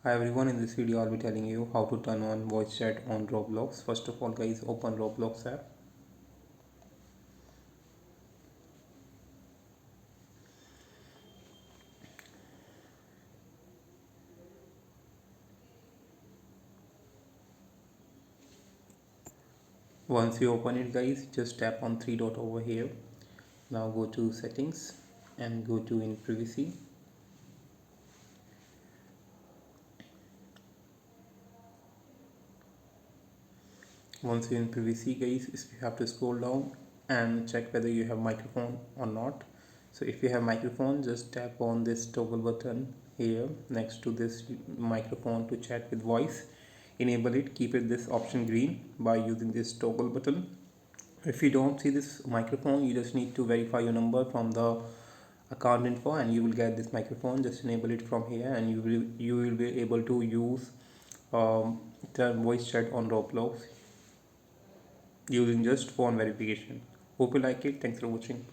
Hi everyone, in this video I'll be telling you how to turn on voice chat on Roblox. First of all guys, open Roblox app. Once you open it guys, just tap on three dot over here. Now go to settings and go to in privacy. Once you're in privacy guys, you have to scroll down and check whether you have microphone or not. So if you have microphone, just tap on this toggle button here next to this microphone to chat with voice. Enable it, keep it this option green by using this toggle button. If you don't see this microphone, you just need to verify your number from the account info and you will get this microphone. Just enable it from here and you will be able to use the voice chat on Roblox using just phone verification. Hope you like it. Thanks for watching.